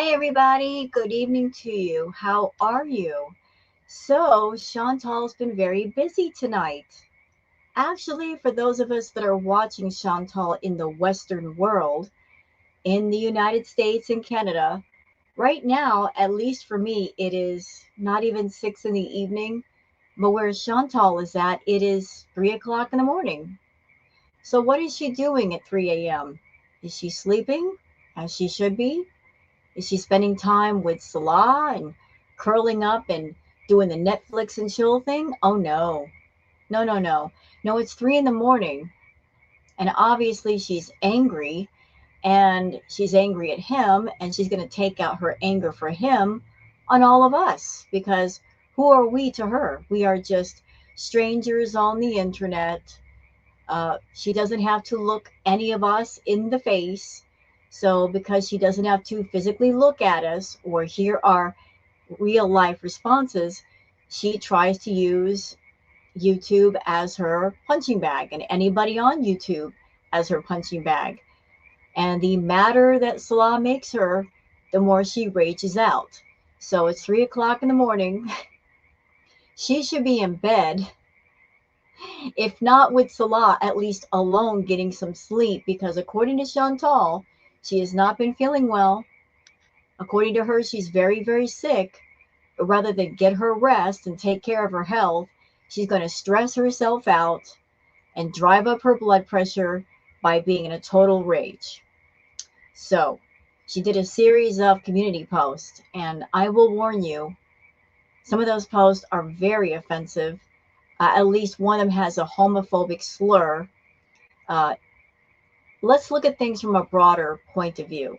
Hi, everybody. Good evening to you. How are you? So, Chantal's been very busy tonight. Actually, for those of us that are watching Chantal in the Western world, in the United States and Canada, right now, at least for me, it is not even 6 in the evening. But where Chantal is at, it is 3 o'clock in the morning. So, what is she doing at 3 a.m.? Is she sleeping as she should be? Is she spending time with Salah and curling up and doing the Netflix and chill thing? Oh no. No, no, no. No, it's 3 in the morning. And obviously she's angry and she's angry at him and she's going to take out her anger for him on all of us because who are we to her? We are just strangers on the internet. She doesn't have to look any of us in the face. So, because she doesn't have to physically look at us or hear our real life responses, she tries to use YouTube as her punching bag and anybody on YouTube as her punching bag. And the madder that Salah makes her, the more she rages out. So, it's 3 o'clock in the morning. She should be in bed, if not with Salah, at least alone getting some sleep because according to Chantal, she has not been feeling well. According to her, she's very, very sick. But rather than get her rest and take care of her health, she's going to stress herself out and drive up her blood pressure by being in a total rage. So she did a series of community posts, and I will warn you, some of those posts are very offensive. At least one of them has a homophobic slur. Uh, let's look at things from a broader point of view,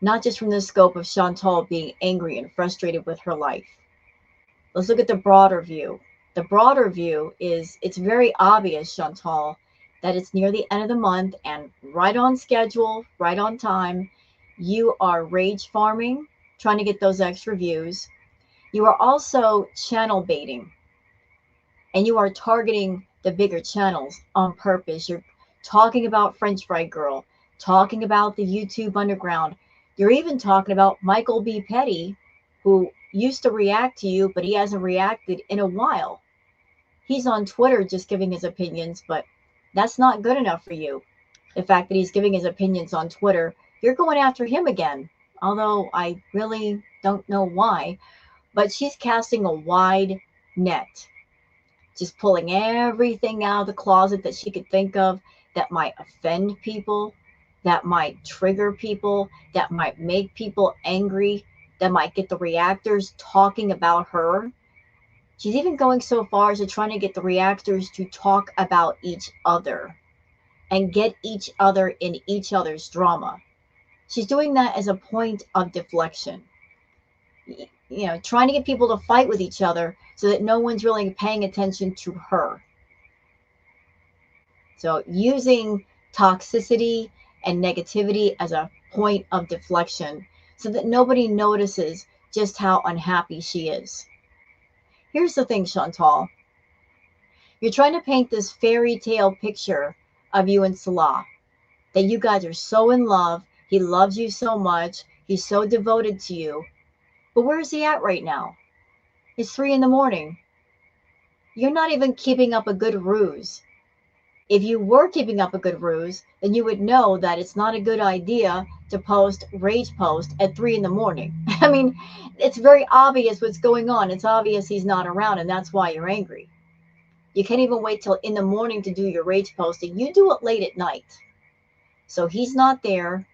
not just from the scope of Chantal being angry and frustrated with her life. Let's look at the broader view. The broader view is it's very obvious, Chantal, that it's near the end of the month and right on schedule, right on time. You are rage farming, trying to get those extra views. You are also channel baiting and you are targeting the bigger channels on purpose. You're talking about French Fry Girl, talking about the YouTube Underground. You're even talking about Michael B. Petty, who used to react to you, but he hasn't reacted in a while. He's on Twitter just giving his opinions, but that's not good enough for you. The fact that he's giving his opinions on Twitter, you're going after him again. Although I really don't know why, but she's casting a wide net, just pulling everything out of the closet that she could think of that might offend people, that might trigger people, that might make people angry, that might get the reactors talking about her. She's even going so far as to trying to get the reactors to talk about each other and get each other in each other's drama. She's doing that as a point of deflection. Trying to get people to fight with each other so that no one's really paying attention to her. So using toxicity and negativity as a point of deflection so that nobody notices just how unhappy she is. Here's the thing, Chantal. You're trying to paint this fairy tale picture of you and Salah, that you guys are so in love. He loves you so much. He's so devoted to you. But where is he at right now? It's 3 in the morning. You're not even keeping up a good ruse. If you were keeping up a good ruse, then you would know that it's not a good idea to post rage post at 3 in the morning. I mean, it's very obvious what's going on. It's obvious he's not around, and that's why you're angry. You can't even wait till in the morning to do your rage posting. You do it late at night. So he's not there.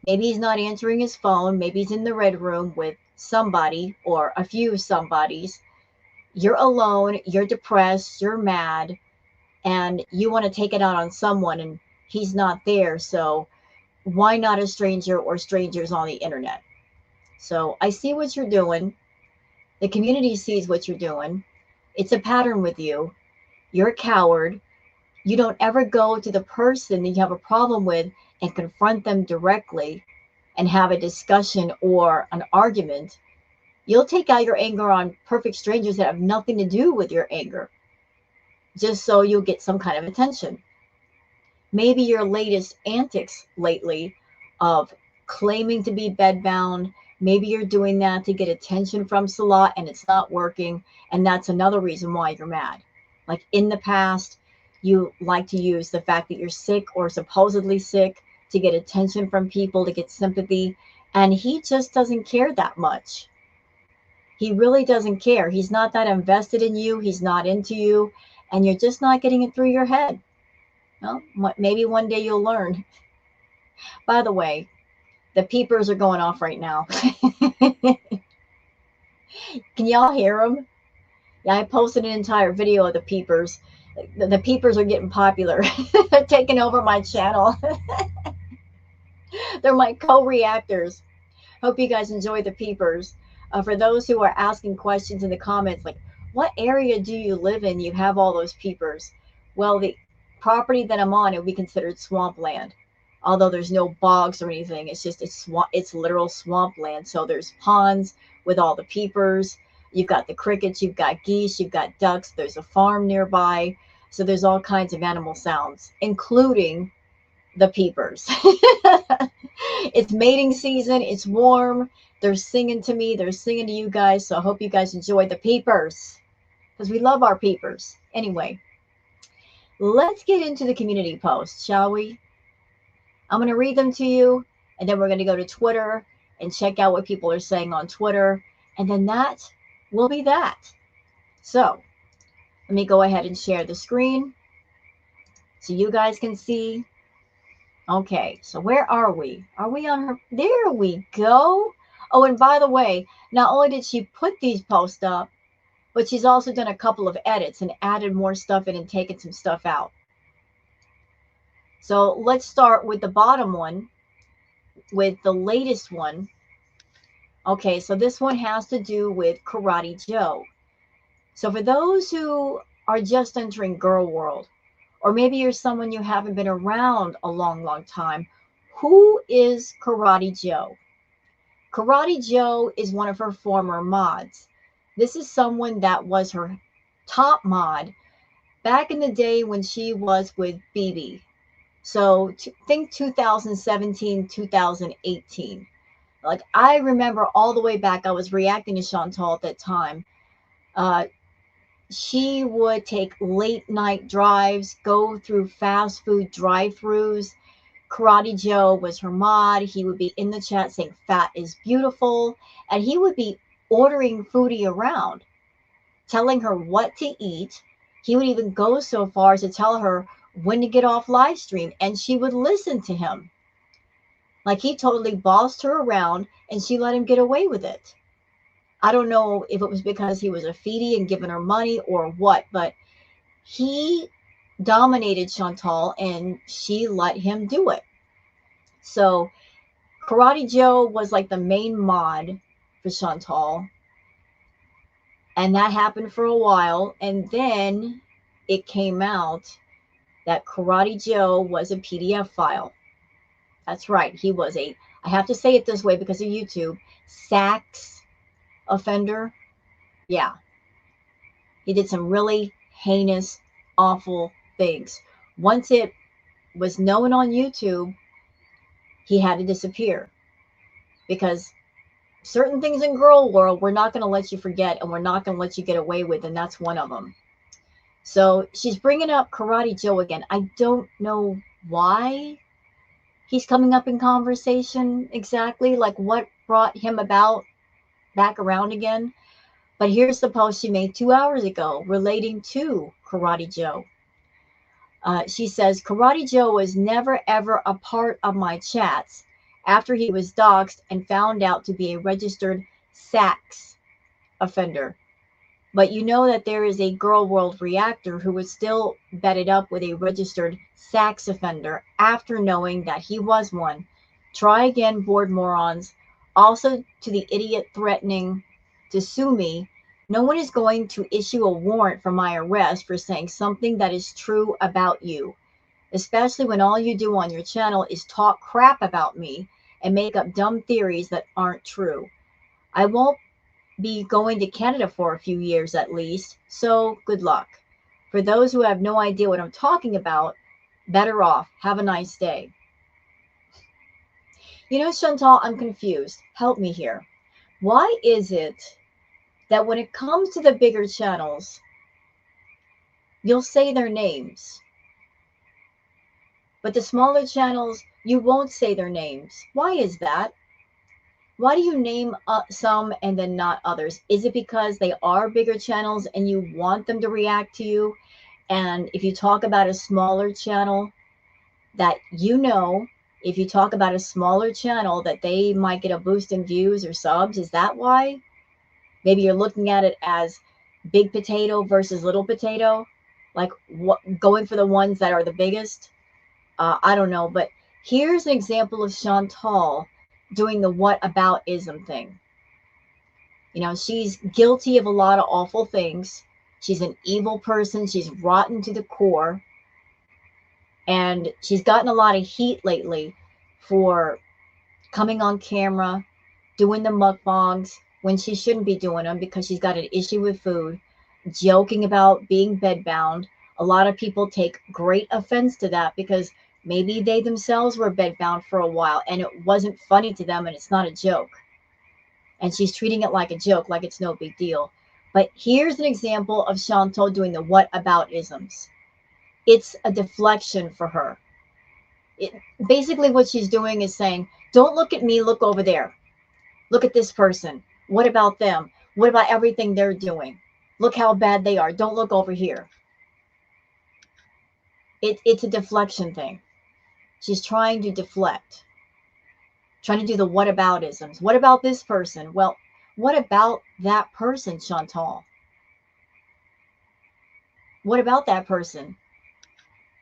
Maybe he's not answering his phone. Maybe he's in the red room with somebody or a few somebodies. You're alone. You're depressed. You're mad. And you want to take it out on someone and he's not there. So why not a stranger or strangers on the internet? So I see what you're doing. The community sees what you're doing. It's a pattern with you. You're a coward. You don't ever go to the person that you have a problem with and confront them directly and have a discussion or an argument. You'll take out your anger on perfect strangers that have nothing to do with your anger, just so you'll get some kind of attention. Maybe your latest antics lately of claiming to be bedbound. Maybe you're doing that to get attention from Salah and it's not working. And that's another reason why you're mad. Like in the past, you like to use the fact that you're sick or supposedly sick to get attention from people, to get sympathy. And he just doesn't care that much. He really doesn't care. He's not that invested in you. He's not into you. And you're just not getting it through your head. Well, maybe one day you'll learn. By the way, the peepers are going off right now. Can y'all hear them? Yeah, I posted an entire video of the peepers. The peepers are getting popular. They're taking over my channel. They're my co-reactors. Hope you guys enjoy the peepers. For those who are asking questions in the comments, like, what area do you live in? You have all those peepers. Well, the property that I'm on, it would be considered swampland. Although there's no bogs or anything, it's literal swampland. So there's ponds with all the peepers. You've got the crickets, you've got geese, you've got ducks. There's a farm nearby. So there's all kinds of animal sounds, including the peepers. It's mating season. It's warm. They're singing to me. They're singing to you guys. So I hope you guys enjoy the peepers because we love our peepers. Anyway, let's get into the community posts, shall we? I'm going to read them to you, and then we're going to go to Twitter and check out what people are saying on Twitter. And then that will be that. So let me go ahead and share the screen so you guys can see. Okay, so where are we? Are we on her? There we go. Oh, and by the way, not only did she put these posts up, but she's also done a couple of edits and added more stuff in and taken some stuff out. So let's start with the bottom one, with the latest one. Okay, so this one has to do with Karate Joe. So for those who are just entering Girl World, or maybe you're someone you haven't been around a long time, who is Karate Joe? Karate Joe is one of her former mods. This is someone that was her top mod back in the day when she was with BB. So think 2017, 2018. Like I remember all the way back, I was reacting to Chantal at that time. She would take late night drives, go through fast food drive-thrus. Karate Joe was her mod. He would be in the chat saying fat is beautiful. And he would be ordering Foodie around, telling her what to eat. He would even go so far as to tell her when to get off live stream. And she would listen to him. Like he totally bossed her around and she let him get away with it. I don't know if it was because he was a feedie and giving her money or what, but he dominated Chantal and she let him do it. So Karate Joe was like the main mod for Chantal. And that happened for a while. And then it came out that Karate Joe was a PDF file. That's right. He was I have to say it this way because of YouTube, sex offender. Yeah. He did some really heinous, awful things. Once it was known on YouTube, he had to disappear because certain things in Girl World, we're not going to let you forget and we're not going to let you get away with, and that's one of them. So she's bringing up Karate Joe again. I don't know why he's coming up in conversation exactly, like what brought him about back around again. But here's the post she made 2 hours ago relating to Karate Joe. She says, Karate Joe was never ever a part of my chats after he was doxxed and found out to be a registered sex offender. But you know that there is a Girl World reactor who was still bedded up with a registered sex offender after knowing that he was one. Try again, bored morons. Also to the idiot threatening to sue me, no one is going to issue a warrant for my arrest for saying something that is true about you, especially when all you do on your channel is talk crap about me and make up dumb theories that aren't true. I won't be going to Canada for a few years at least, so good luck. For those who have no idea what I'm talking about, better off. Have a nice day. You know, Chantal, I'm confused. Help me here. Why is it that when it comes to the bigger channels, you'll say their names, but the smaller channels, you won't say their names? Why is that? Why do you name some and then not others? Is it because they are bigger channels and you want them to react to you? And if you talk about a smaller channel that if you talk about a smaller channel that they might get a boost in views or subs, is that why? Maybe you're looking at it as big potato versus little potato, like what going for the ones that are the biggest. I don't know, but here's an example of Chantal doing the what about ism thing. You know, she's guilty of a lot of awful things. She's an evil person. She's rotten to the core. And she's gotten a lot of heat lately for coming on camera, doing the mukbangs when she shouldn't be doing them because she's got an issue with food, joking about being bedbound. A lot of people take great offense to that because maybe they themselves were bedbound for a while and it wasn't funny to them and it's not a joke. And she's treating it like a joke, like it's no big deal. But here's an example of Chantal doing the what about isms. It's a deflection for her. Basically, what she's doing is saying, don't look at me, look over there. Look at this person. What about them? What about everything they're doing? Look how bad they are. Don't look over here. It's a deflection thing. She's trying to deflect, trying to do the whataboutisms. What about this person? Well, what about that person, Chantal? What about that person?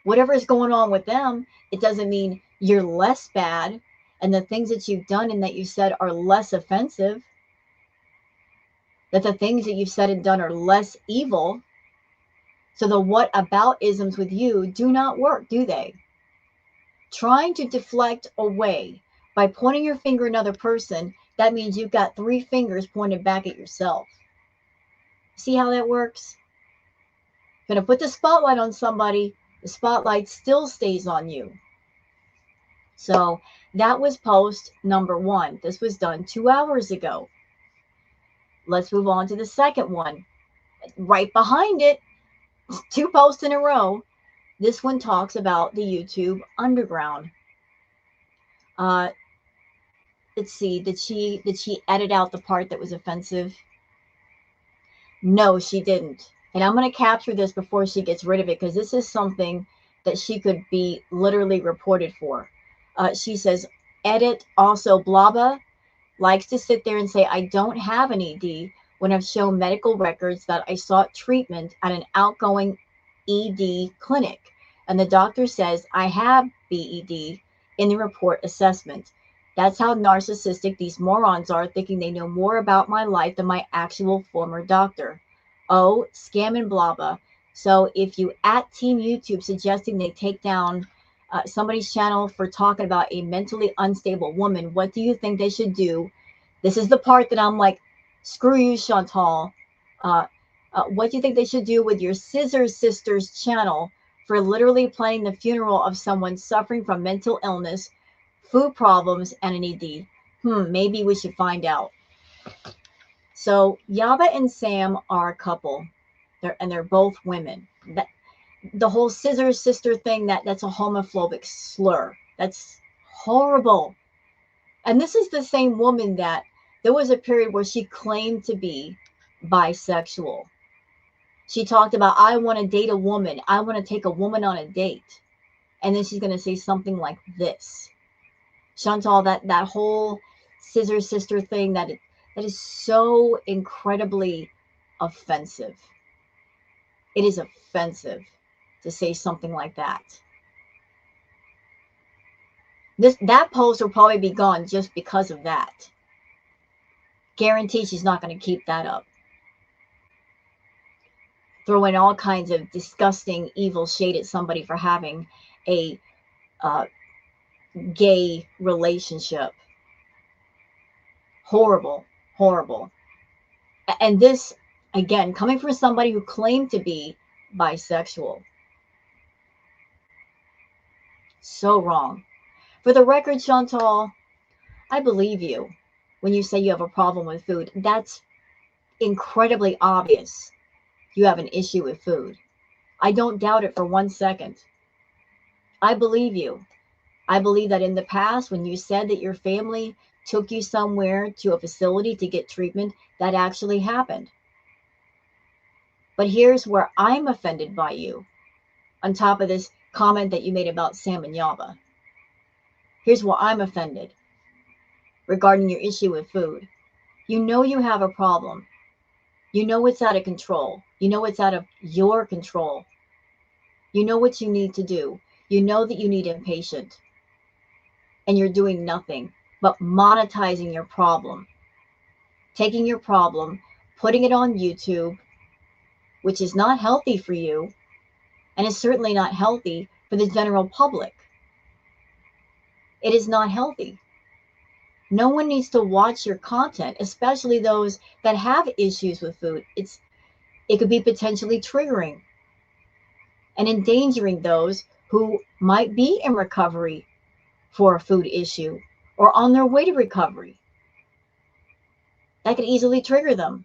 Whatever is going on with them, it doesn't mean you're less bad and the things that you've done and that you said are less offensive, that the things that you've said and done are less evil. So the what about isms with you do not work, do they? Trying to deflect away by pointing your finger at another person, that means you've got 3 fingers pointed back at yourself. See how that works? Going to put the spotlight on somebody, the spotlight still stays on you. So that was post number 1. This was done 2 hours ago. Let's move on to the second one. Right behind it, 2 posts in a row. This one talks about the YouTube underground. Let's see. Did she edit out the part that was offensive? No, she didn't. And I'm going to capture this before she gets rid of it because this is something that she could be literally reported for. She says, edit also blabba likes to sit there and say, I don't have an ED when I've shown medical records that I sought treatment at an outgoing ED clinic. And the doctor says I have BED in the report assessment. That's how narcissistic these morons are, thinking they know more about my life than my actual former doctor. Oh, scam and blabba. So if you at Team YouTube suggesting they take down somebody's channel for talking about a mentally unstable woman, what do you think they should do? This is the part that I'm like, screw you, Chantal. What do you think they should do with your Scissor Sisters channel for literally planning the funeral of someone suffering from mental illness, food problems, and an ED? Maybe we should find out. So Yaba and Sam are a couple. They're both women. The whole Scissor Sister thing, that's a homophobic slur. That's horrible. And this is the same woman that there was a period where she claimed to be bisexual. She talked about, I want to date a woman. I want to take a woman on a date. And then she's going to say something like this. Chantal, that whole Scissor Sister thing, that is so incredibly offensive. It is offensive to say something like that. That post will probably be gone just because of that. Guarantee she's not going to keep that up. Throwing all kinds of disgusting, evil shade at somebody for having a gay relationship. Horrible, horrible. And this, again, coming from somebody who claimed to be bisexual. So wrong. For the record, Chantal, I believe you when you say you have a problem with food. That's incredibly obvious. You have an issue with food. I don't doubt it for 1 second. I believe you. I believe that in the past, when you said that your family took you somewhere to a facility to get treatment, that actually happened. But here's where I'm offended by you, on top of this comment that you made about Sam and Yava. Here's where I'm offended regarding your issue with food. You know you have a problem. You know it's out of control. You know it's out of your control. You know what you need to do. You know that you need inpatient. And you're doing nothing but monetizing your problem. Taking your problem, putting it on YouTube, which is not healthy for you, and is certainly not healthy for the general public. It is not healthy. No one needs to watch your content, especially those that have issues with food. It could be potentially triggering and endangering those who might be in recovery for a food issue or on their way to recovery. That could easily trigger them.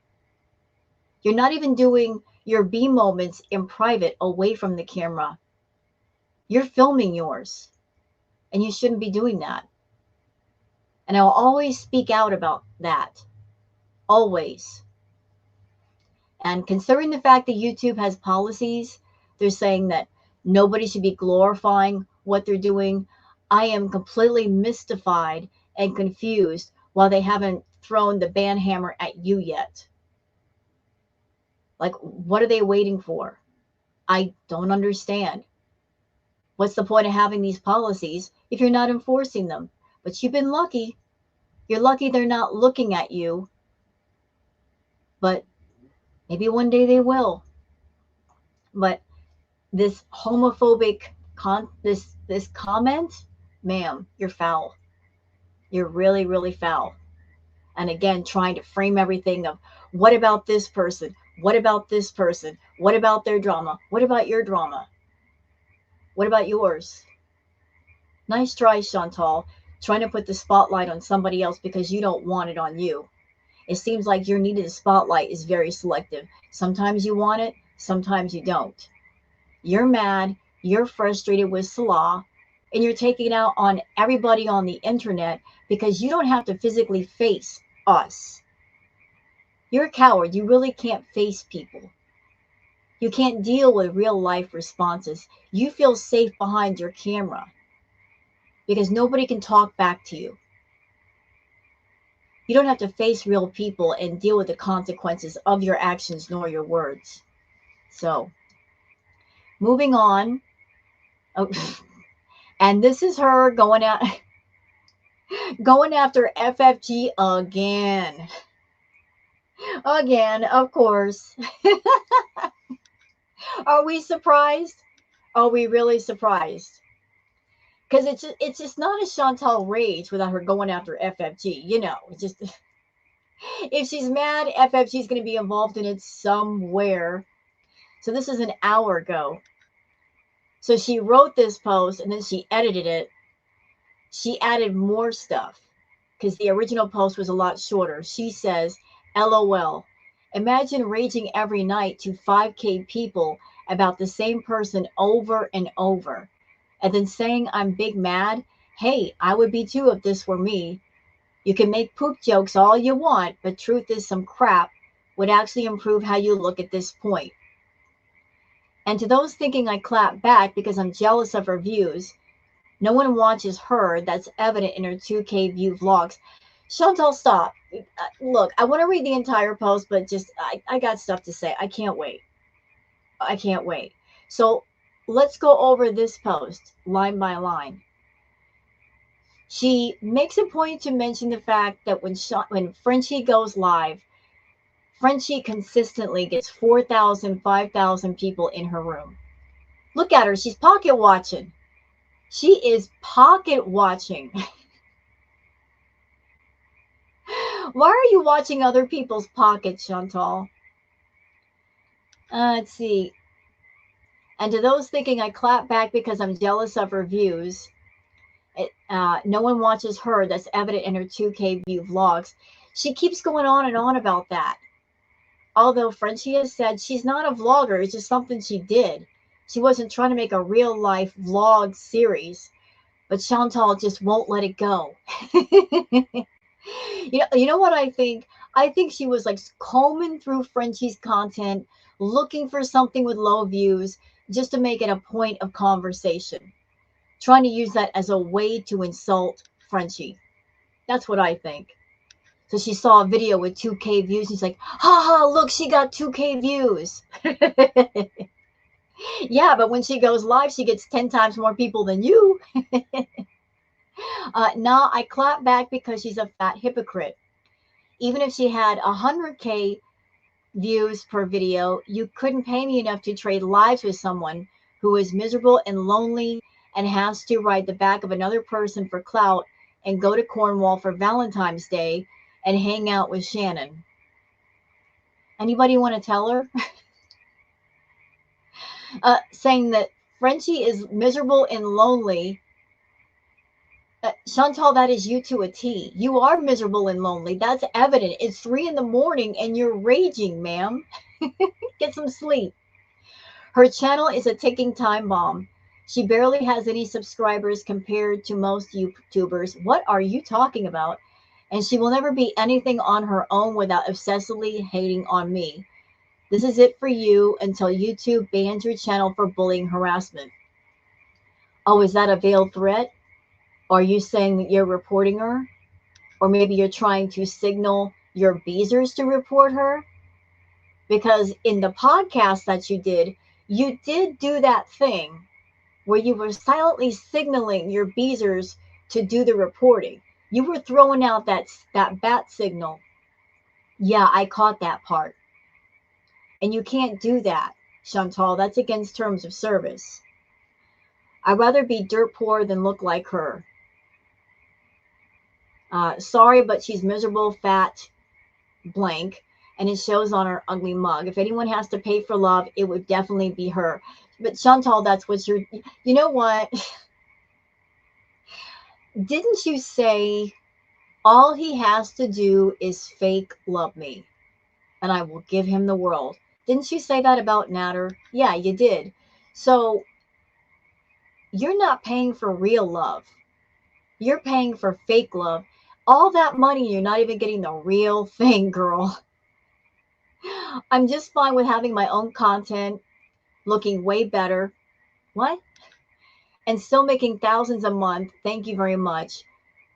You're not even doing your B moments in private away from the camera. You're filming yours, and you shouldn't be doing that. And I'll always speak out about that. Always. And considering the fact that YouTube has policies, they're saying that nobody should be glorifying what they're doing. I am completely mystified and confused while they haven't thrown the ban hammer at you yet. Like, what are they waiting for? I don't understand. What's the point of having these policies if you're not enforcing them? But you've been lucky. You're lucky they're not looking at you. But maybe one day they will. But this homophobic this comment, ma'am, you're foul. You're really, really foul. And again, trying to frame everything of what about this person? What about this person? What about their drama? What about your drama? What about yours? Nice try, Chantal, trying to put the spotlight on somebody else because you don't want it on you. It seems like your need of the spotlight is very selective. Sometimes you want it, sometimes you don't. You're mad, you're frustrated with Salah, and you're taking it out on everybody on the internet because you don't have to physically face us. You're a coward. You really can't face people. You can't deal with real life responses. You feel safe behind your camera because nobody can talk back to you. You don't have to face real people and deal with the consequences of your actions nor your words. So, moving on. Oh, and this is her going after FFG again. Again, of course. Are we surprised? Are we really surprised? Because it's just not a Chantal rage without her going after FFG. You know, it's just if she's mad, FFG is going to be involved in it somewhere. So this is an hour ago. So she wrote this post and then she edited it. She added more stuff because the original post was a lot shorter. She says, LOL. Imagine raging every night to 5K people about the same person over and over. And then saying I'm big mad. Hey, I would be too if this were me. You can make poop jokes all you want, but truth is some crap would actually improve how you look at this point. And to those thinking I clap back because I'm jealous of her views, no one watches her. That's evident in her 2K view vlogs. Chantal, stop. Look, I want to read the entire post, but just I got stuff to say. I can't wait. I can't wait. So let's go over this post line by line. She makes a point to mention the fact that when Frenchie goes live, Frenchie consistently gets 4,000, 5,000 people in her room. Look at her. She's pocket watching. She is pocket watching. Why are you watching other people's pockets, Chantal? Let's see. And to those thinking I clap back because I'm jealous of her views, No one watches her. That's evident in her 2K view vlogs. She keeps going on and on about that. Although Frenchie has said she's not a vlogger, it's just something she did. She wasn't trying to make a real life vlog series, but Chantal just won't let it go. You know what I think? I think she was like combing through Frenchie's content, looking for something with low views, just to make it a point of conversation, trying to use that as a way to insult Frenchie. That's what I think. So she saw a video with 2K views. She's like, haha, look, she got 2K views. Yeah, but when she goes live, she gets 10 times more people than you. Nah, I clap back because she's a fat hypocrite. Even if she had 100K views per video, you couldn't pay me enough to trade lives with someone who is miserable and lonely and has to ride the back of another person for clout and go to Cornwall for Valentine's Day and hang out with Shannon. Anybody want to tell her? Saying that Frenchie is miserable and lonely. Chantal, that is you to a T. You are miserable and lonely. That's evident. It's 3 a.m. and you're raging, ma'am. Get some sleep. Her channel is a ticking time bomb. She barely has any subscribers compared to most YouTubers. What are you talking about? And she will never be anything on her own without obsessively hating on me. This is it for you until YouTube bans your channel for bullying harassment. Oh, is that a veiled threat? Are you saying that you're reporting her? Or maybe you're trying to signal your beezers to report her? Because in the podcast that you did do that thing where you were silently signaling your beezers to do the reporting. You were throwing out that bat signal. Yeah, I caught that part. And you can't do that, Chantal. That's against terms of service. I'd rather be dirt poor than look like her. Sorry, but she's miserable, fat, blank, and it shows on her ugly mug. If anyone has to pay for love, it would definitely be her. But Chantal, that's what you're... You know what? Didn't you say all he has to do is fake love me, and I will give him the world? Didn't you say that about Natter? Yeah, you did. So you're not paying for real love. You're paying for fake love. All that money, you're not even getting the real thing, girl. I'm just fine with having my own content, looking way better. What? And still making thousands a month. Thank you very much.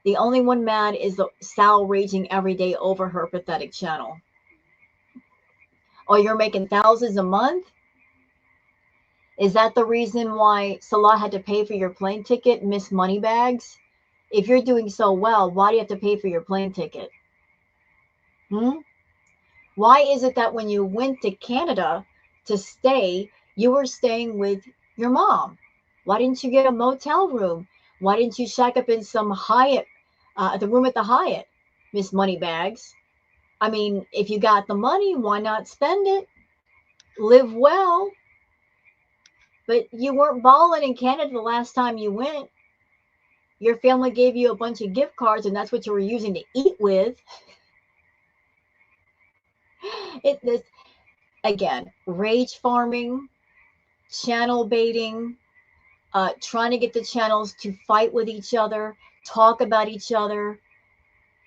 The only one mad is Sal raging every day over her pathetic channel. Oh, you're making thousands a month? Is that the reason why Salah had to pay for your plane ticket, Miss Moneybags? If you're doing so well, why do you have to pay for your plane ticket? Why is it that when you went to Canada to stay, you were staying with your mom? Why didn't you get a motel room? Why didn't you shack up in some Hyatt, the room at the Hyatt, Miss Moneybags? I mean, if you got the money, why not spend it? Live well. But you weren't balling in Canada the last time you went. Your family gave you a bunch of gift cards, and that's what you were using to eat with. Again, rage farming, channel baiting, trying to get the channels to fight with each other, talk about each other,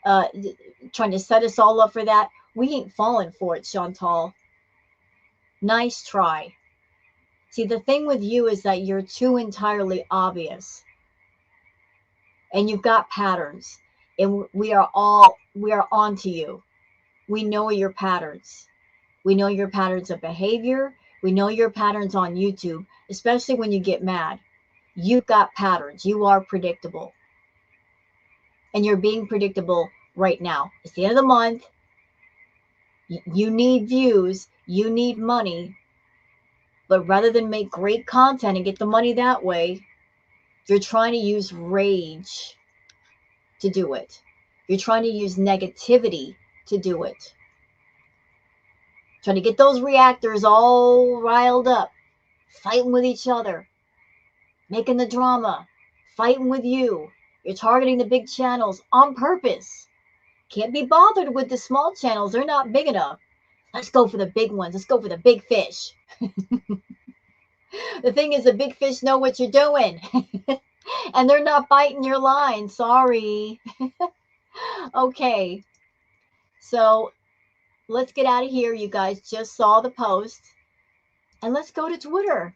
trying to set us all up for that. We ain't falling for it, Chantal. Nice try. See, the thing with you is that you're too entirely obvious. And you've got patterns. And we are on to you. We know your patterns. We know your patterns of behavior. We know your patterns on YouTube, especially when you get mad. You've got patterns. You are predictable. And you're being predictable right now. It's the end of the month. You need views. You need money. But rather than make great content and get the money that way, you're trying to use rage to do it. You're trying to use negativity to do it. Trying to get those reactors all riled up, fighting with each other, making the drama, fighting with you. You're targeting the big channels on purpose. Can't be bothered with the small channels. They're not big enough. Let's go for the big ones. Let's go for the big fish. The thing is, the big fish know what you're doing. And they're not biting your line. Sorry. Okay. So let's get out of here. You guys just saw the post. And let's go to Twitter.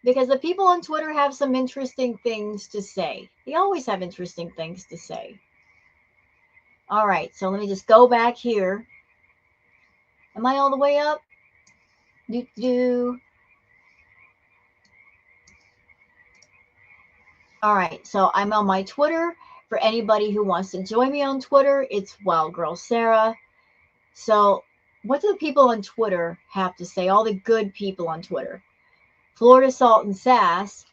Because the people on Twitter have some interesting things to say. They always have interesting things to say. All right. So let me just go back here. Am I all the way up? All right, so I'm on my Twitter. For anybody who wants to join me on Twitter, it's Wild Girl Sarah. So what do the people on Twitter have to say? All the good people on Twitter. Florida Salt and Sass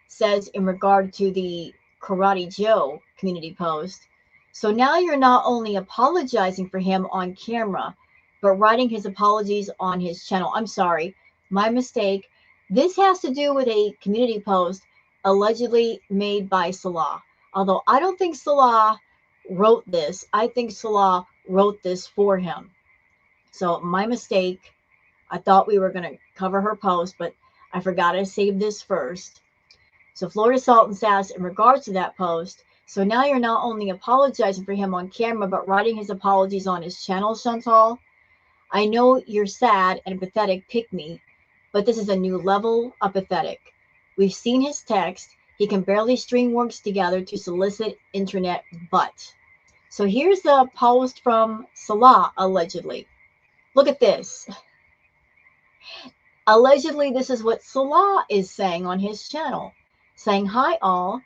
says in regard to the Karate Joe community post, so now you're not only apologizing for him on camera, but writing his apologies on his channel. I'm sorry, my mistake. This has to do with a community post allegedly made by Salah. Although I don't think Salah wrote this. I think Salah wrote this for him. So my mistake. I thought we were going to cover her post, but I forgot to save this first. So Florida Salt and Sass in regards to that post. So now you're not only apologizing for him on camera, but writing his apologies on his channel, Chantal. I know you're sad and pathetic, pick me, but this is a new level of pathetic. We've seen his text. He can barely string words together to solicit internet butt. So here's the post from Salah, allegedly. Look at this. Allegedly, this is what Salah is saying on his channel. Saying, hi all.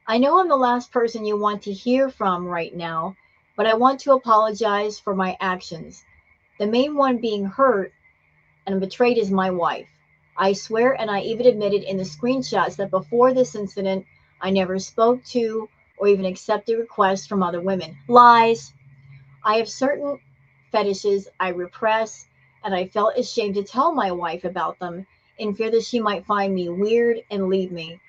I know I'm the last person you want to hear from right now, but I want to apologize for my actions. The main one being hurt and betrayed is my wife. I swear, and I even admitted in the screenshots that before this incident, I never spoke to or even accepted requests from other women. Lies. I have certain fetishes I repress, and I felt ashamed to tell my wife about them in fear that she might find me weird and leave me.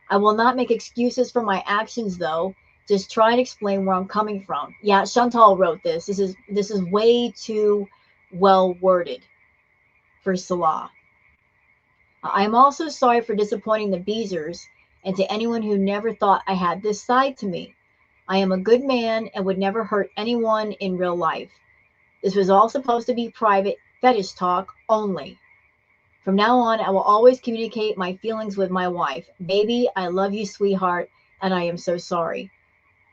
I will not make excuses for my actions, though. Just try and explain where I'm coming from. Yeah, Chantal wrote this. This is way too well worded for Salah. I am also sorry for disappointing the Beezers and to anyone who never thought I had this side to me. I am a good man and would never hurt anyone in real life. This was all supposed to be private fetish talk only. From now on, I will always communicate my feelings with my wife. Baby, I love you, sweetheart, and I am so sorry.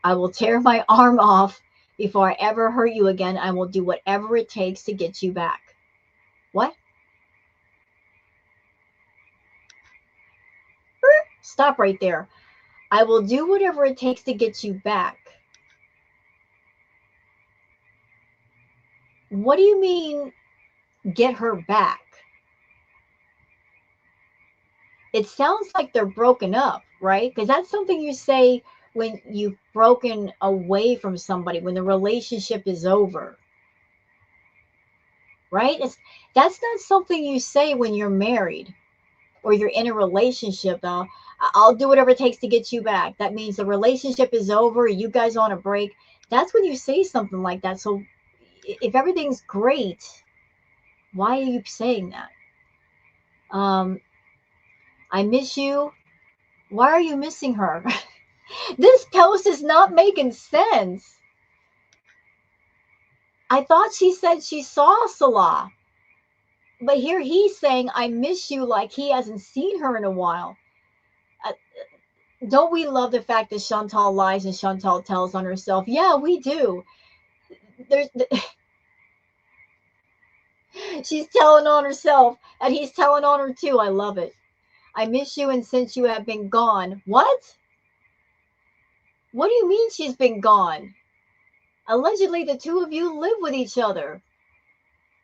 I will tear my arm off before I ever hurt you again. I will do whatever it takes to get you back. What? Stop right there. I will do whatever it takes to get you back. What do you mean, get her back? It sounds like they're broken up, right? Because that's something you say when you've broken away from somebody, when the relationship is over, right? That's not something you say when you're married or you're in a relationship. I'll do whatever it takes to get you back. That means the relationship is over. You guys on a break. That's when you say something like that. So if everything's great, why are you saying that? I miss you. Why are you missing her? This post is not making sense. I thought she said she saw Salah. But here he's saying, I miss you, like he hasn't seen her in a while. Don't we love the fact that Chantal lies and Chantal tells on herself? Yeah, we do. She's telling on herself, and he's telling on her too. I love it. I miss you, and since you have been gone. What? What do you mean she's been gone? Allegedly, the two of you live with each other.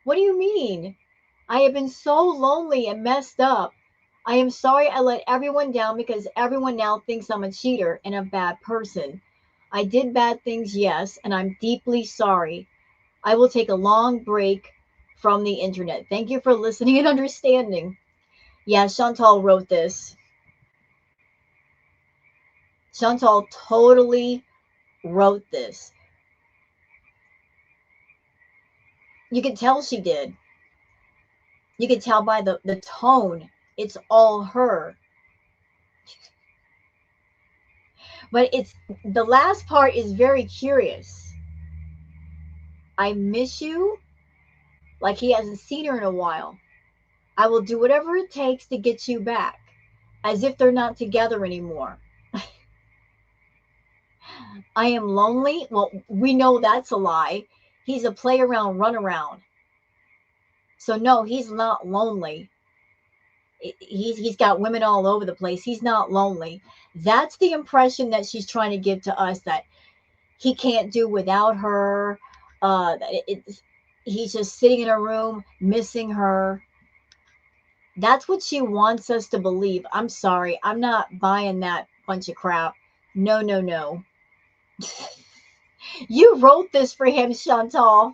What do you mean? I have been so lonely and messed up. I am sorry I let everyone down because everyone now thinks I'm a cheater and a bad person. I did bad things, yes, and I'm deeply sorry. I will take a long break from the internet. Thank you for listening and understanding. Yeah, Chantal wrote this. Chantal totally wrote this. You could tell she did. You could tell by the tone. It's all her. But it's the last part is very curious. I miss you, like he hasn't seen her in a while. I will do whatever it takes to get you back, as if they're not together anymore. I am lonely. Well, we know that's a lie. He's a play around, run around. So no, he's not lonely. He's got women all over the place. He's not lonely. That's the impression that she's trying to give to us, that he can't do without her. He's just sitting in a room missing her. That's what she wants us to believe. I'm sorry. I'm not buying that bunch of crap. No, no, no. You wrote this for him, Chantal.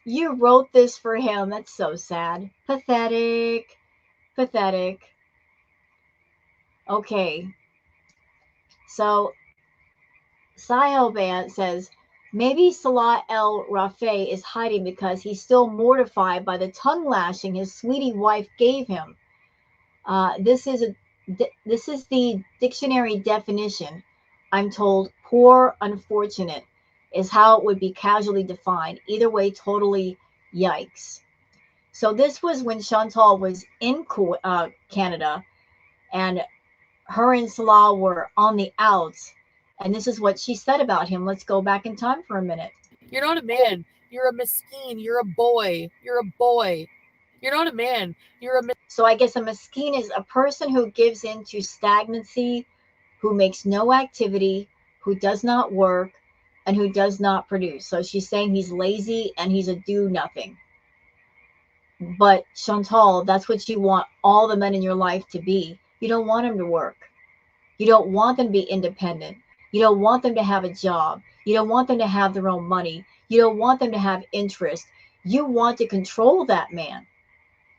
You wrote this for him. That's so sad. Pathetic. Pathetic. Okay. So, Sahel Band says, maybe Salah El Rafeh is hiding because he's still mortified by the tongue lashing his sweetie wife gave him. This is the dictionary definition. I'm told poor, unfortunate is how it would be casually defined. Either way, totally yikes. So this was when Chantal was in Canada, and her and Salah were on the outs. And this is what she said about him. Let's go back in time for a minute. You're not a man. You're a mesquine. You're a boy. You're a boy. You're not a man. You're a... So I guess a mesquine is a person who gives in to stagnancy, who makes no activity, who does not work, and who does not produce. So she's saying he's lazy and he's a do-nothing. But Chantal, that's what you want all the men in your life to be. You don't want them to work. You don't want them to be independent. You don't want them to have a job. You don't want them to have their own money. You don't want them to have interest. You want to control that man.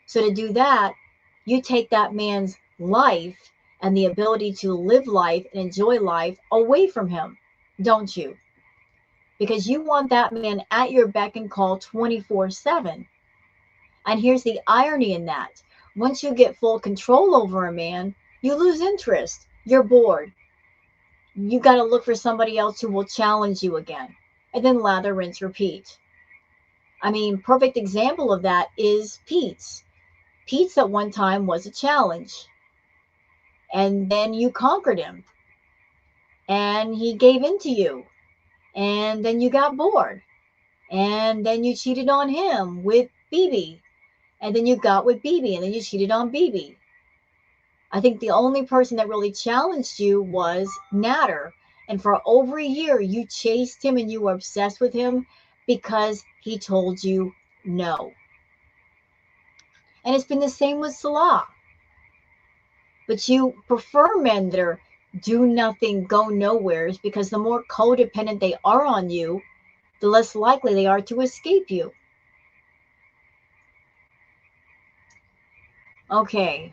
So to do that, you take that man's life and the ability to live life and enjoy life away from him, don't you? Because you want that man at your beck and call 24/7. And here's the irony in that. Once you get full control over a man, you lose interest. You're bored. You got to look for somebody else who will challenge you again. And then lather, rinse, repeat. I mean, perfect example of that is Pete's. Pete's at one time was a challenge. And then you conquered him. And he gave in to you. And then you got bored. And then you cheated on him with BB. And then you got with BB. And then you cheated on BB. I think the only person that really challenged you was Natter. And for over a year, you chased him and you were obsessed with him because he told you no. And it's been the same with Salah. But you prefer men that are do nothing, go nowheres, because the more codependent they are on you, the less likely they are to escape you. Okay.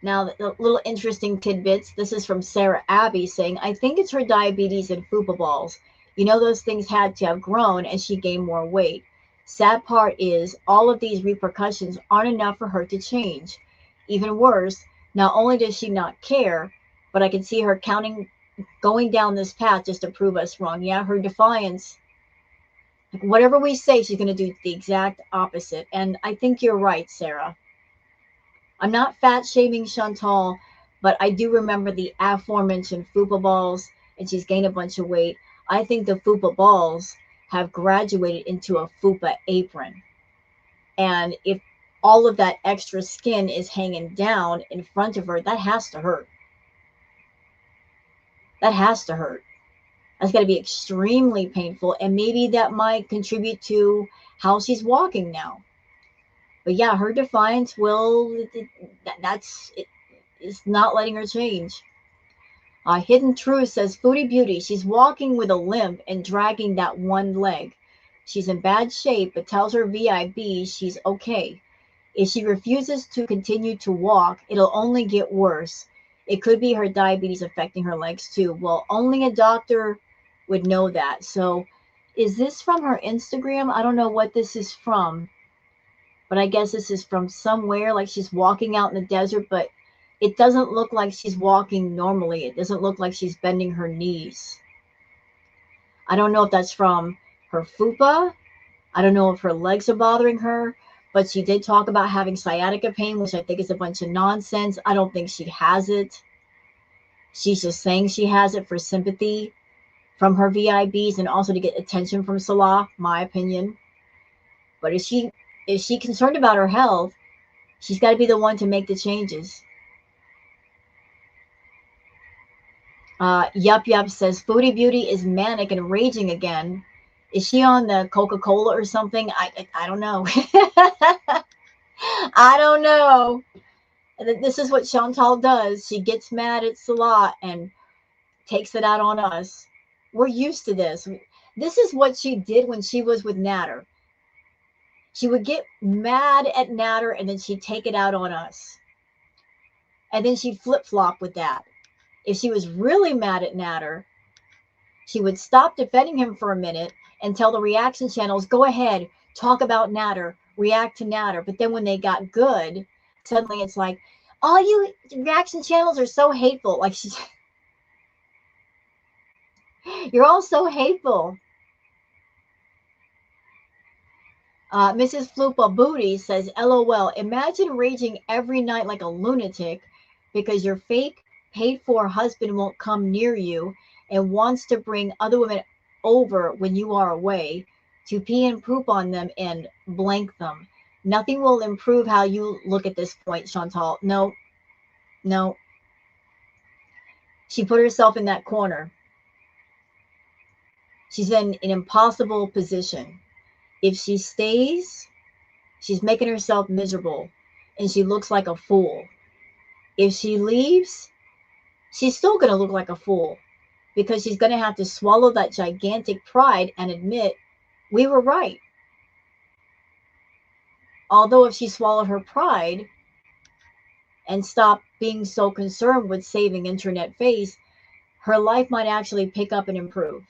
Now, the little interesting tidbits. This is from Sarah Abbey saying, I think it's her diabetes and fupa balls. You know, those things had to have grown and she gained more weight. Sad part is all of these repercussions aren't enough for her to change. Even worse, not only does she not care, but I can see her going down this path just to prove us wrong. Yeah, her defiance. Whatever we say, she's going to do the exact opposite. And I think you're right, Sarah. I'm not fat shaming Chantal, but I do remember the aforementioned fupa balls, and she's gained a bunch of weight. I think the fupa balls have graduated into a fupa apron. And if all of that extra skin is hanging down in front of her, that has to hurt. That has to hurt. That's got to be extremely painful. And maybe that might contribute to how she's walking now. But yeah, her defiance it's not letting her change. Hidden Truth says, Foodie Beauty, she's walking with a limp and dragging that one leg. She's in bad shape, but tells her VIB she's okay. If she refuses to continue to walk, it'll only get worse. It could be her diabetes affecting her legs too. Well, only a doctor would know that. So is this from her Instagram? I don't know what this is from, but I guess this is from somewhere, like she's walking out in the desert, but it doesn't look like she's walking normally. It doesn't look like she's bending her knees. I don't know if that's from her fupa. I don't know if her legs are bothering her, but she did talk about having sciatica pain, which I think is a bunch of nonsense. I don't think she has it. She's just saying she has it for sympathy from her VIBs and also to get attention from Salah, my opinion. But if she concerned about her health, she's got to be the one to make the changes. Yup says Foodie Beauty is manic and raging again. Is she on the Coca-Cola or something? I don't know. I don't know. This is what Chantal does. She gets mad at Salah and takes it out on us. We're used to this. This is what she did when she was with Natter. She would get mad at Natter and then she'd take it out on us. And then she'd flip-flop with that. If she was really mad at Natter, she would stop defending him for a minute and tell the reaction channels, go ahead, talk about Natter, react to Natter. But then when they got good, suddenly it's like, all you reaction channels are so hateful. Like, you're all so hateful. Mrs. Flupa Booty says, LOL, imagine raging every night like a lunatic because your fake paid for husband won't come near you and wants to bring other women over when you are away to pee and poop on them and blank them. Nothing will improve how you look at this point, Chantal. No. She put herself in that corner. She's in an impossible position. If she stays, she's making herself miserable and she looks like a fool. If she leaves, she's still going to look like a fool because she's going to have to swallow that gigantic pride and admit we were right. Although if she swallowed her pride and stopped being so concerned with saving internet face, her life might actually pick up and improve.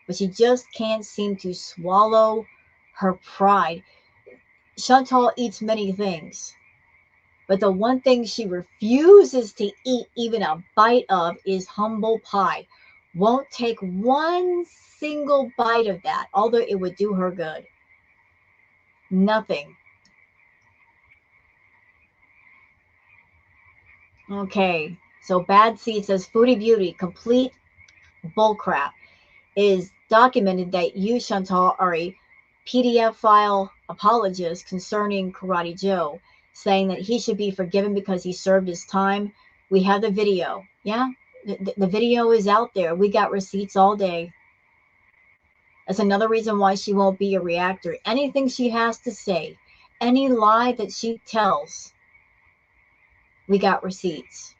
But she just can't seem to swallow her pride. Chantal eats many things, but the one thing she refuses to eat even a bite of is humble pie. Won't take one single bite of that, although it would do her good. Nothing. Okay, so Bad Seed says Foodie Beauty, complete bullcrap. It is documented that you, Chantal, are a PDF file apologist concerning Karate Joe, saying that he should be forgiven because he served his time. We have the video. Yeah, the video is out there. We got receipts all day. That's another reason why she won't be a reactor. Anything she has to say, any lie that she tells, we got receipts.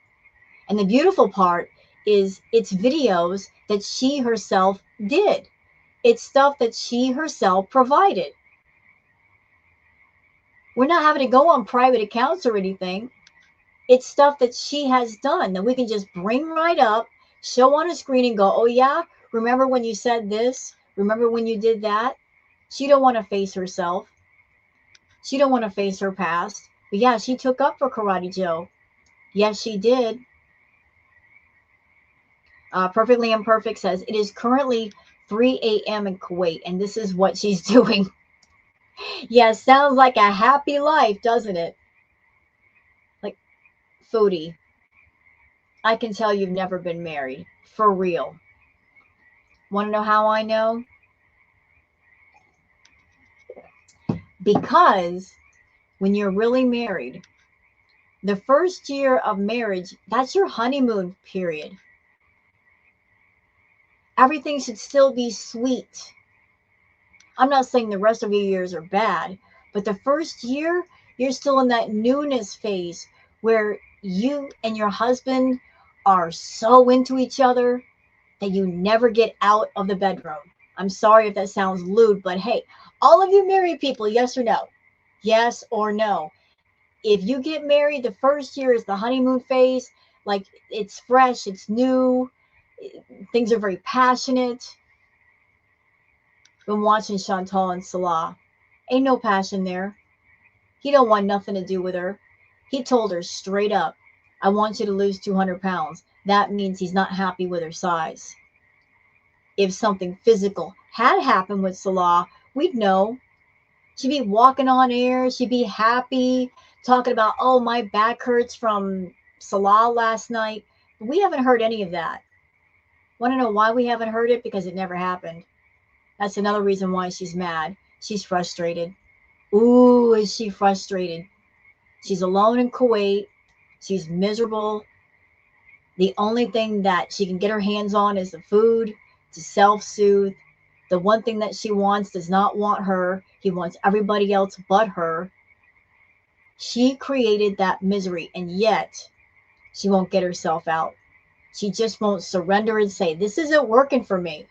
And the beautiful part is it's videos that she herself did. It's stuff that she herself provided. We're not having to go on private accounts or anything. It's stuff that she has done that we can just bring right up, show on a screen and go, oh yeah, remember when you said this? Remember when you did that? She don't want to face herself. She don't want to face her past. But yeah, she took up for Karate Joe. Yes, she did. Perfectly Imperfect says, it is currently 3 a.m. in Kuwait, and this is what she's doing. Yeah, sounds like a happy life, doesn't it? Like, Foodie, I can tell you've never been married. For real. Want to know how I know? Because when you're really married, the first year of marriage, that's your honeymoon period. Everything should still be sweet. I'm not saying the rest of your years are bad, but the first year, you're still in that newness phase where you and your husband are so into each other that you never get out of the bedroom. I'm sorry if that sounds lewd, but hey, all of you married people, yes or no? Yes or no? If you get married, the first year is the honeymoon phase. Like, it's fresh, it's new, things are very passionate. Been watching Chantal and Salah. Ain't no passion there. He don't want nothing to do with her. He told her straight up, I want you to lose 200 pounds. That means he's not happy with her size. If something physical had happened with Salah, we'd know. She'd be walking on air. She'd be happy, talking about, oh, my back hurts from Salah last night. But we haven't heard any of that. Want to know why we haven't heard it? Because it never happened. That's another reason why she's mad. She's frustrated. Ooh, is she frustrated? She's alone in Kuwait. She's miserable. The only thing that she can get her hands on is the food to self-soothe. The one thing that she wants does not want her. He wants everybody else but her. She created that misery, and yet she won't get herself out. She just won't surrender and say, this isn't working for me.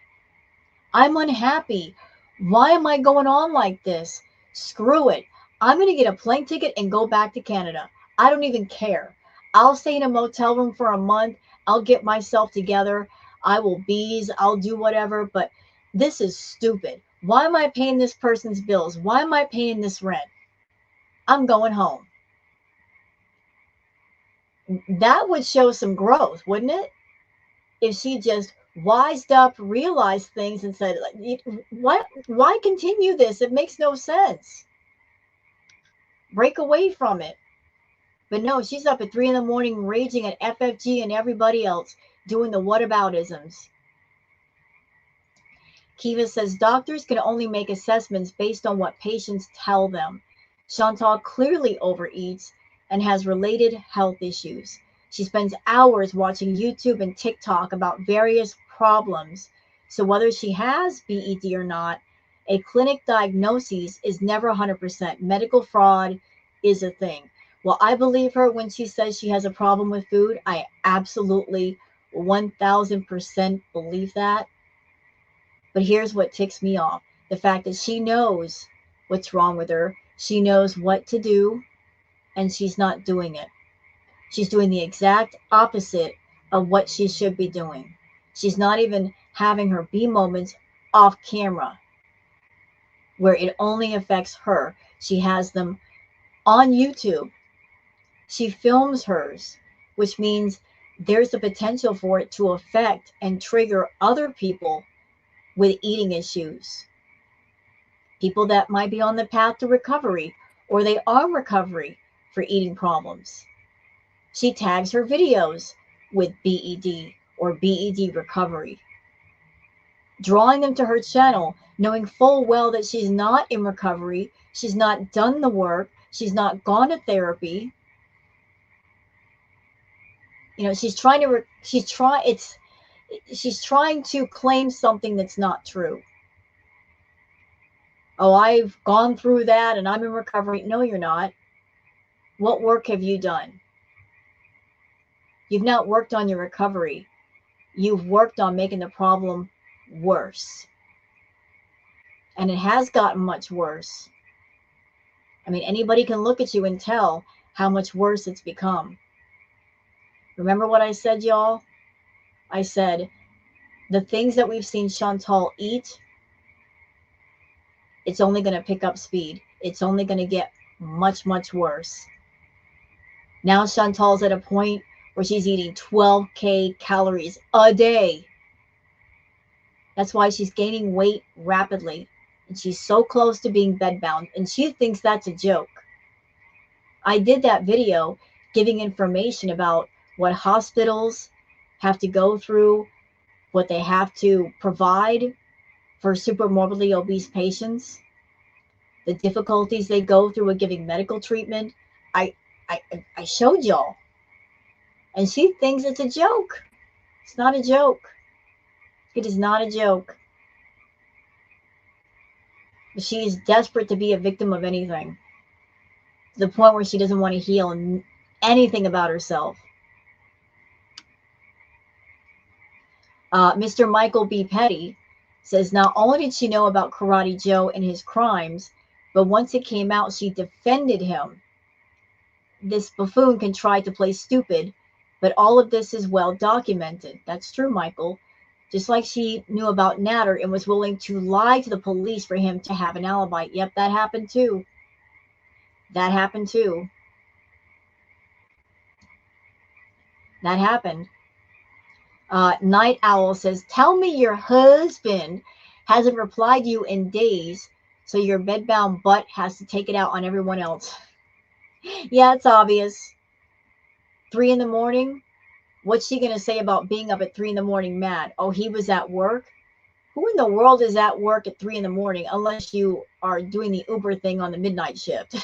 I'm unhappy. Why am I going on like this? Screw it. I'm going to get a plane ticket and go back to Canada. I don't even care. I'll stay in a motel room for a month. I'll get myself together. I will bees. I'll do whatever. But this is stupid. Why am I paying this person's bills? Why am I paying this rent? I'm going home. That would show some growth, wouldn't it? If she just wised up, realized things, and said, why continue this? It makes no sense. Break away from it. But no, she's up at 3 in the morning raging at FFG and everybody else doing the whataboutisms. Kiva says doctors can only make assessments based on what patients tell them. Chantal clearly overeats and has related health issues. She spends hours watching YouTube and TikTok about various problems. So whether she has BED or not, a clinic diagnosis is never 100%. Medical fraud is a thing. Well, I believe her when she says she has a problem with food. I absolutely 1000% believe that. But here's what ticks me off. The fact that she knows what's wrong with her. She knows what to do, and she's not doing it. She's doing the exact opposite of what she should be doing. She's not even having her B moments off camera where it only affects her. She has them on YouTube. She films hers, which means there's the potential for it to affect and trigger other people with eating issues. People that might be on the path to recovery, or they are in recovery for eating problems. She tags her videos with BED or BED recovery, drawing them to her channel, knowing full well that she's not in recovery, she's not done the work, she's not gone to therapy. You know, she's trying to claim something that's not true. Oh, I've gone through that and I'm in recovery. No, you're not. What work have you done? You've not worked on your recovery. You've worked on making the problem worse. And it has gotten much worse. I mean, anybody can look at you and tell how much worse it's become. Remember what I said, y'all? I said, the things that we've seen Chantal eat, it's only going to pick up speed. It's only going to get much, much worse. Now Chantal's at a point where she's eating 12K calories a day. That's why she's gaining weight rapidly. And she's so close to being bedbound. And she thinks that's a joke. I did that video giving information about what hospitals have to go through, what they have to provide for super morbidly obese patients, the difficulties they go through with giving medical treatment. I showed y'all. And she thinks it's a joke. It's not a joke. It is not a joke. She is desperate to be a victim of anything, to the point where she doesn't want to heal anything about herself. Mr. Michael B. Petty says not only did she know about Karate Joe and his crimes, But once it came out, she defended him. This buffoon can try to play stupid, but all of this is well documented. That's true, Michael. Just like she knew about Natter and was willing to lie to the police for him to have an alibi. Yep, that happened too. That happened too. That happened. Night Owl says, tell me your husband hasn't replied to you in days, so your bedbound butt has to take it out on everyone else. Yeah, it's obvious. 3 in the morning? What's she going to say about being up at 3 in the morning mad? Oh, he was at work? Who in the world is at work at 3 in the morning unless you are doing the Uber thing on the midnight shift?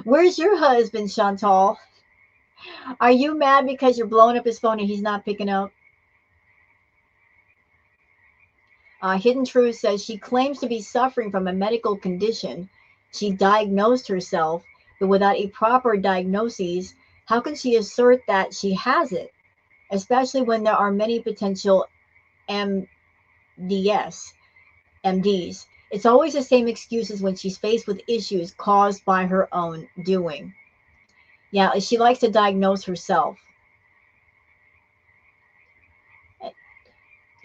Where's your husband, Chantal? Are you mad because you're blowing up his phone and he's not picking up? Hidden Truth says she claims to be suffering from a medical condition. She diagnosed herself, but without a proper diagnosis, how can she assert that she has it? Especially when there are many potential MDs. It's always the same excuses when she's faced with issues caused by her own doing. Yeah, she likes to diagnose herself.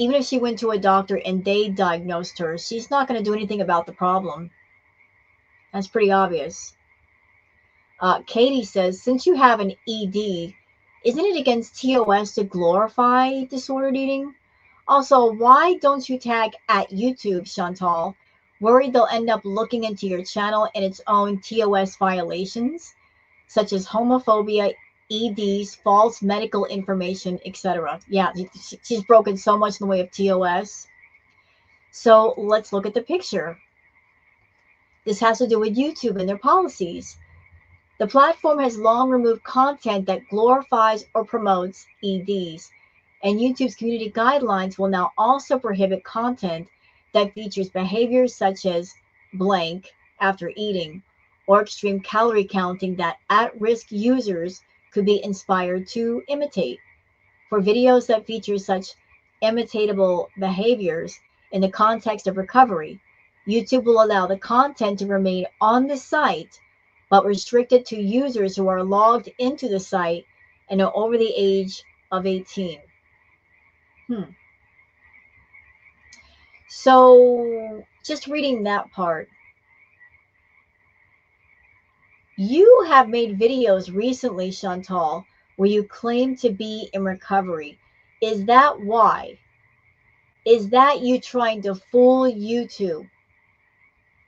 Even if she went to a doctor and they diagnosed her, she's not going to do anything about the problem. That's pretty obvious. Katie says, since you have an ED, isn't it against TOS to glorify disordered eating? Also, why don't you tag at YouTube, Chantal? Worried they'll end up looking into your channel and its own TOS violations, such as homophobia, EDs, false medical information, etc. Yeah, she's broken so much in the way of TOS. So let's look at the picture. This has to do with YouTube and their policies. The platform has long removed content that glorifies or promotes EDs, and YouTube's community guidelines will now also prohibit content that features behaviors such as blank after eating or extreme calorie counting that at-risk users could be inspired to imitate. For videos that feature such imitatable behaviors in the context of recovery, YouTube will allow the content to remain on the site, but restricted to users who are logged into the site and are over the age of 18. So, just reading that part, you have made videos recently, Chantal, where you claim to be in recovery. Is that why? Is that you trying to fool YouTube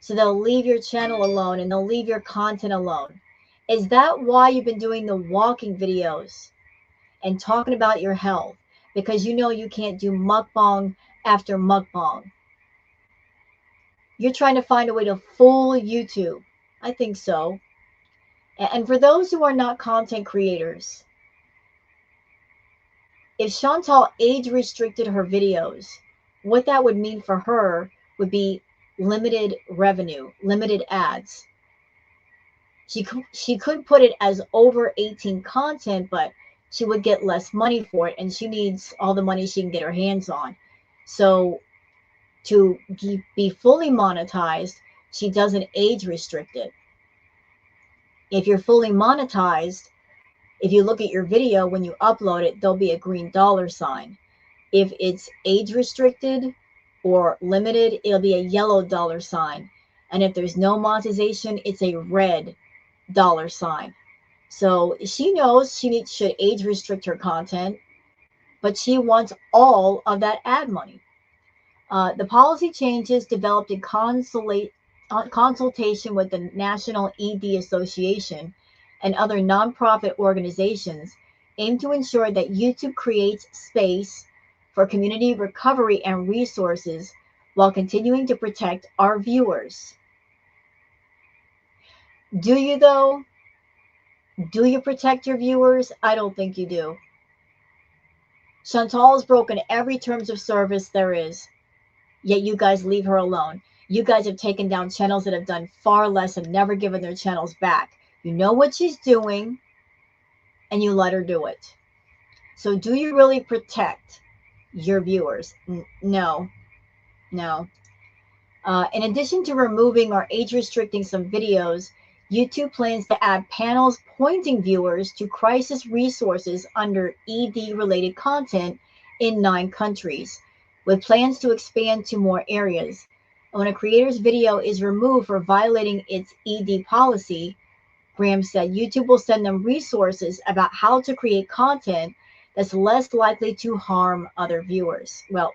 so they'll leave your channel alone and they'll leave your content alone? Is that why you've been doing the walking videos and talking about your health? Because you know you can't do mukbang after mukbang. You're trying to find a way to fool YouTube. I think so. And for those who are not content creators, if Chantal age restricted her videos, what that would mean for her would be limited revenue, limited ads. She could put it as over 18 content, but she would get less money for it, and she needs all the money she can get her hands on. So to be fully monetized, she doesn't age restrict it. If you're fully monetized, if you look at your video when you upload it, there'll be a green dollar sign. If it's age restricted or limited, it'll be a yellow dollar sign. And if there's no monetization, it's a red dollar sign. So she knows she should age restrict her content, but she wants all of that ad money. The policy changes developed in consultation with the National ED Association and other nonprofit organizations aim to ensure that YouTube creates space for community recovery and resources while continuing to protect our viewers. Do you, though? Do you protect your viewers? I don't think you do. Chantal has broken every terms of service there is, yet you guys leave her alone. You guys have taken down channels that have done far less and never given their channels back. You know what she's doing, and you let her do it. So do you really protect your viewers? No. In addition to removing or age restricting some videos, YouTube plans to add panels pointing viewers to crisis resources under ED related content in 9 countries, with plans to expand to more areas. When a creator's video is removed for violating its ED policy, Graham said YouTube will send them resources about how to create content that's less likely to harm other viewers. Well,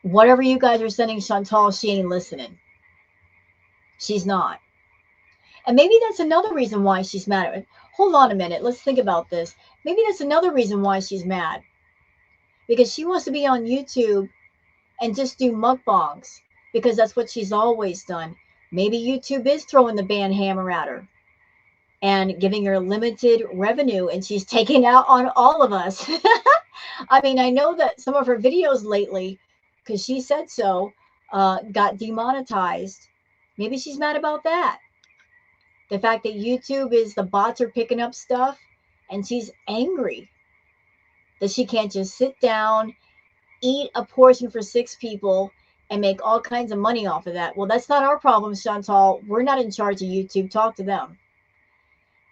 whatever you guys are sending Chantal, she ain't listening. She's not. And maybe that's another reason why she's mad. Hold on a minute. Let's think about this. Maybe that's another reason why she's mad. Because she wants to be on YouTube and just do mukbangs. Because that's what she's always done. Maybe YouTube is throwing the ban hammer at her and giving her limited revenue, and she's taking out on all of us. I mean, I know that some of her videos lately, because she said so, got demonetized. Maybe she's mad about that. The fact that YouTube is the bots are picking up stuff, and she's angry that she can't just sit down, eat a portion for 6 people, and make all kinds of money off of that. Well, that's not our problem, Chantal. We're not in charge of YouTube. Talk to them.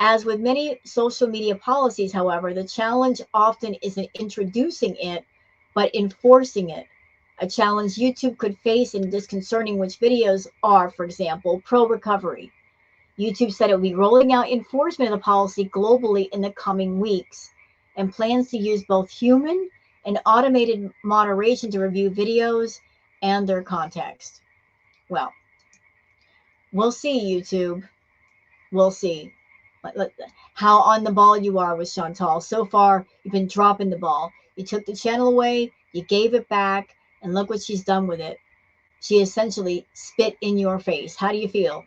As with many social media policies, however, the challenge often isn't introducing it, but enforcing it. A challenge YouTube could face in disconcerting which videos are, for example, pro-recovery. YouTube said it would be rolling out enforcement of the policy globally in the coming weeks and plans to use both human and automated moderation to review videos and their context. Well, we'll see, YouTube. We'll see how on the ball you are with Chantal. So far, you've been dropping the ball. You took the channel away, you gave it back, and look what she's done with it. She essentially spit in your face. How do you feel?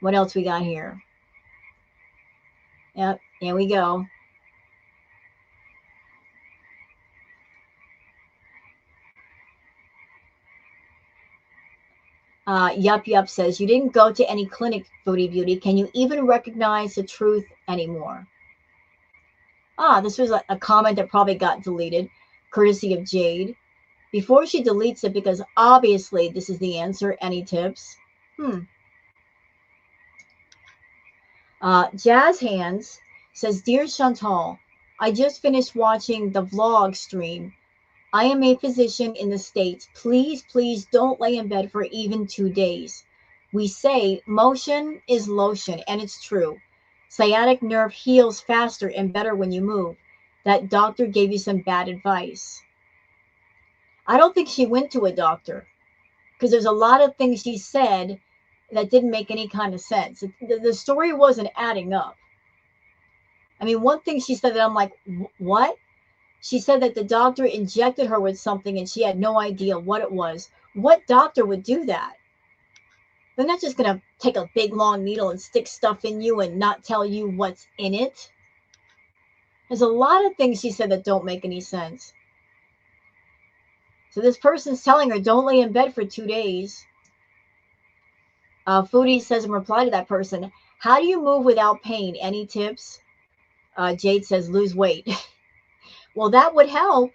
What else we got here? Yep, here we go. Yup says, you didn't go to any clinic, Foodie Beauty. Can you even recognize the truth anymore? This was a comment that probably got deleted, courtesy of Jade. Before she deletes it, because obviously this is the answer. Any tips? Jazz Hands says, Dear Chantal, I just finished watching the vlog stream. I am a physician in the States. Please don't lay in bed for even 2 days. We say motion is lotion, and it's true. Sciatic nerve heals faster and better when you move. That doctor gave you some bad advice. I don't think she went to a doctor, because there's a lot of things she said that didn't make any kind of sense. The story wasn't adding up. I mean, one thing she said that I'm like, what? She said that the doctor injected her with something and she had no idea what it was. What doctor would do that? They're not just going to take a big long needle and stick stuff in you and not tell you what's in it. There's a lot of things she said that don't make any sense. So this person's telling her, don't lay in bed for 2 days. Foodie says in reply to that person, how do you move without pain? Any tips? Jade says, lose weight. Well, that would help.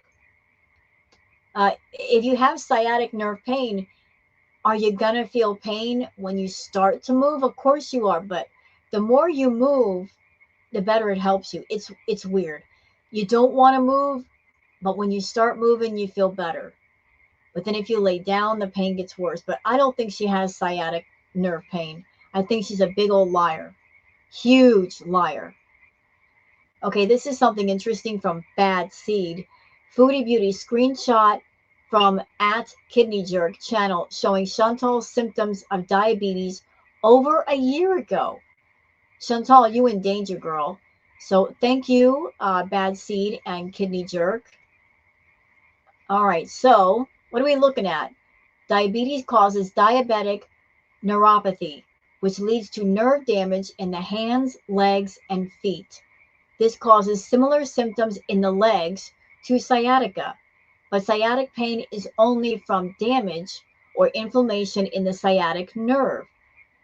If you have sciatic nerve pain, are you going to feel pain when you start to move? Of course you are, but the more you move, the better it helps you. It's weird. You don't want to move, but when you start moving, you feel better. But then if you lay down, the pain gets worse. But I don't think she has sciatic nerve pain. I think she's a big old liar. Huge liar. Okay, this is something interesting from Bad Seed. Foodie Beauty screenshot from @KidneyJerk channel showing Chantal's symptoms of diabetes over a year ago. Chantal, you in danger, girl. So thank you, Bad Seed and Kidney Jerk. All right, so what are we looking at? Diabetes causes diabetic neuropathy, which leads to nerve damage in the hands, legs, and feet. This causes similar symptoms in the legs to sciatica, but sciatic pain is only from damage or inflammation in the sciatic nerve.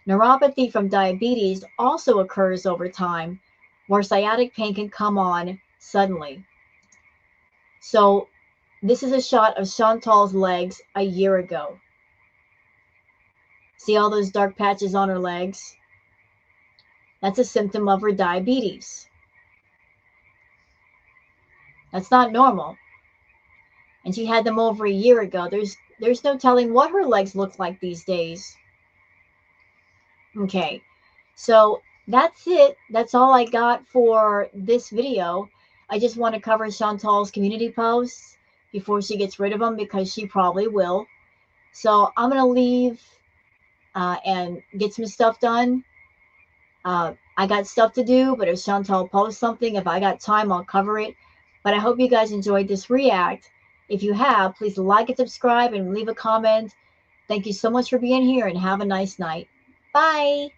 Neuropathy from diabetes also occurs over time, where sciatic pain can come on suddenly. So This is a shot of Chantal's legs a year ago. See all those dark patches on her legs? That's a symptom of her diabetes. That's not normal. And she had them over a year ago. There's no telling what her legs look like these days. Okay, so that's it. That's all I got for this video. I just want to cover Chantal's community posts before she gets rid of them, because she probably will. So I'm going to leave and get some stuff done. I got stuff to do, but if Chantal posts something, if I got time, I'll cover it. But I hope you guys enjoyed this react. If you have, please like and subscribe and leave a comment. Thank you so much for being here, and have a nice night. Bye.